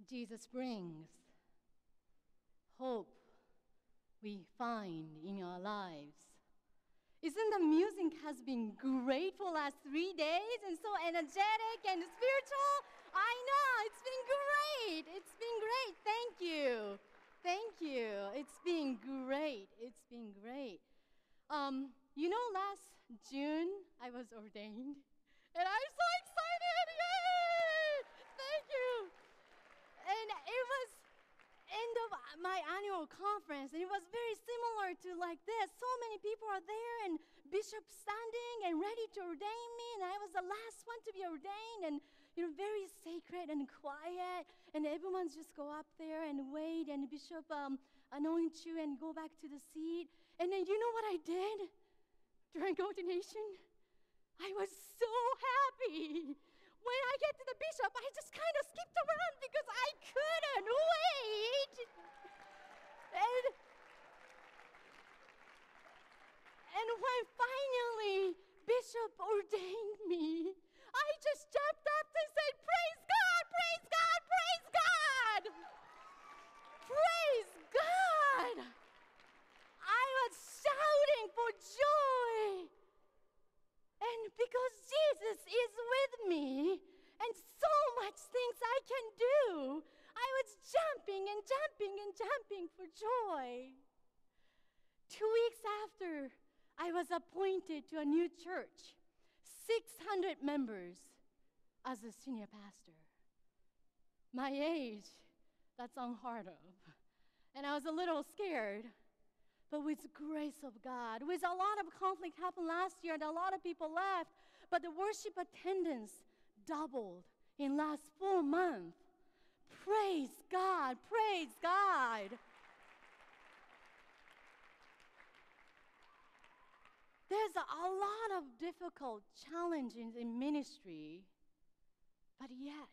Jesus brings hope we find in our lives. Isn't the music has been great for the last 3 days and so energetic and spiritual? I know, it's been great. It's been great. Thank you. Thank you. It's been great. It's been great. Last June I was ordained and I'm so excited. Yay! Thank you. And it was end of my annual conference, and it was very similar to like this. So many people are there, and bishop standing and ready to ordain me, and I was the last one to be ordained, and very sacred and quiet, and everyone just go up there and wait, and bishop anoint you and go back to the seat. And then you know what I did during ordination? I was so happy. When I get to the bishop, I just kind of skipped around because I couldn't wait. And when finally bishop ordained me, I just jumped up and said, "Praise God, praise God, praise God! Praise God!" I was shouting for joy. And because Jesus is with me, and so much things I can do, I was jumping and jumping and jumping for joy. 2 weeks after, I was appointed to a new church, 600 members as a senior pastor. My age, that's unheard of. And I was a little scared. But with the grace of God, with a lot of conflict happened last year and a lot of people left, but the worship attendance doubled in last 4 months. Praise God, praise God. There's a lot of difficult challenges in ministry, but yet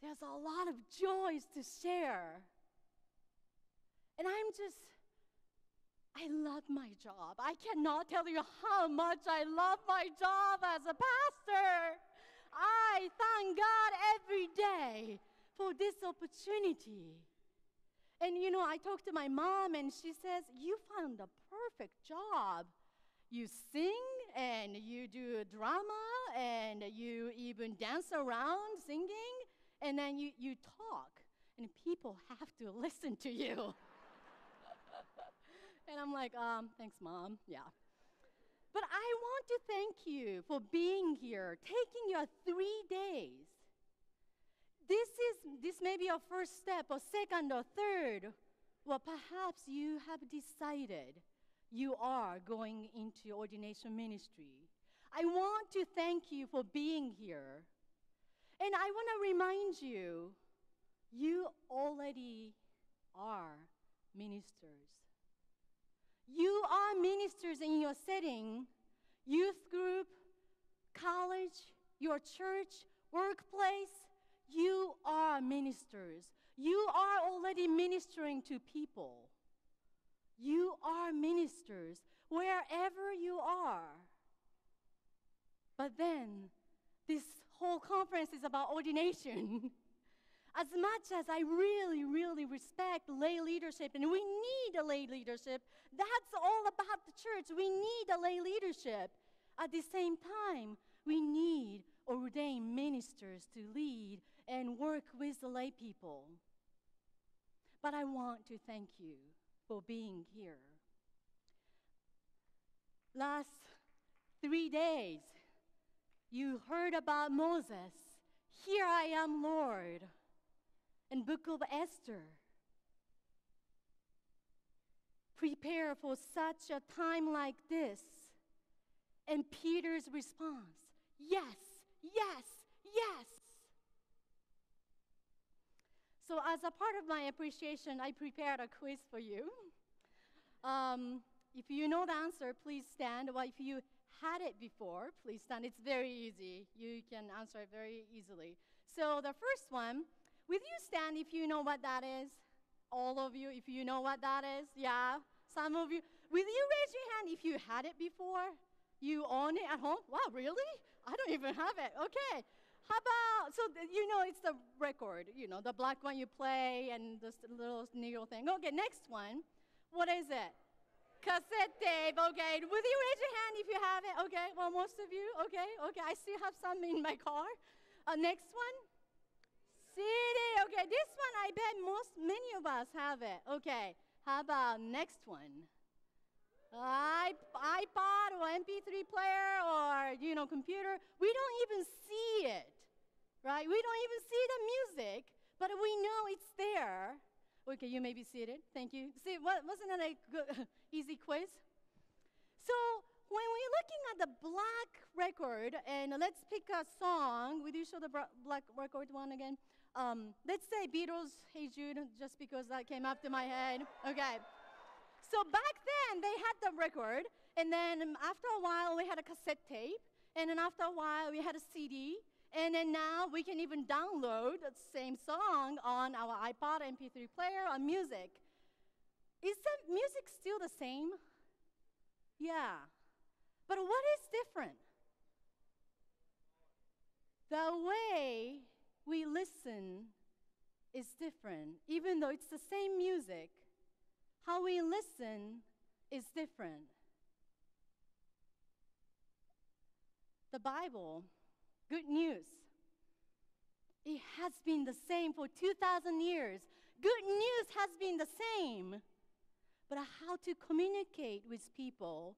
there's a lot of joys to share. And I love my job. I cannot tell you how much I love my job as a pastor. I thank God every day for this opportunity. And I talked to my mom and she says, "You found the perfect job. You sing and you do drama and you even dance around singing and then you talk and people have to listen to you." And I'm like, "Thanks, Mom." Yeah. But I want to thank you for being here, taking your 3 days. This may be your first step, or second, or third. Well, perhaps you have decided you are going into ordination ministry. I want to thank you for being here. And I want to remind you, you already are ministers. You are ministers in your setting, youth group, college, your church, workplace. You are ministers. You are already ministering to people. You are ministers wherever you are. But then, this whole conference is about ordination. As much as I really, really respect lay leadership, and we need a lay leadership, that's all about the church. We need a lay leadership. At the same time, we need ordained ministers to lead and work with the lay people. But I want to thank you for being here. Last 3 days, you heard about Moses. "Here I am, Lord." And Book of Esther. Prepare for such a time like this. And Peter's response, "Yes, yes, yes." So as a part of my appreciation, I prepared a quiz for you. If you know the answer, please stand. Or if you had it before, please stand. It's very easy. You can answer it very easily. So the first one, will you stand if you know what that is? All of you, if you know what that is? Yeah, some of you. Will you raise your hand if you had it before? You own it at home? Wow, really? I don't even have it. Okay. How about, it's the record, the black one you play and this little needle thing. Okay, next one. What is it? Cassette tape. Okay, will you raise your hand if you have it? Okay, well, most of you. Okay, I still have some in my car. Next one. CD. Okay, this one I bet many of us have it. Okay, how about next one? iPod or MP3 player or, computer. We don't even see it, right? We don't even see the music, but we know it's there. Okay, you may be seated. Thank you. See, wasn't that a good, easy quiz? So when we're looking at the black record, and let's pick a song. Will you show the black record one again? Let's say Beatles, Hey Jude, just because that came up to my head. Okay. So back then, they had the record, and then after a while, we had a cassette tape, and then after a while, we had a CD, and then now we can even download the same song on our iPod, MP3 player, or music. Is the music still the same? Yeah. But what is different? The way we listen is different, even though it's the same music. How we listen is different. The Bible, good news. It has been the same for 2,000 years. Good news has been the same. But how to communicate with people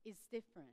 is different.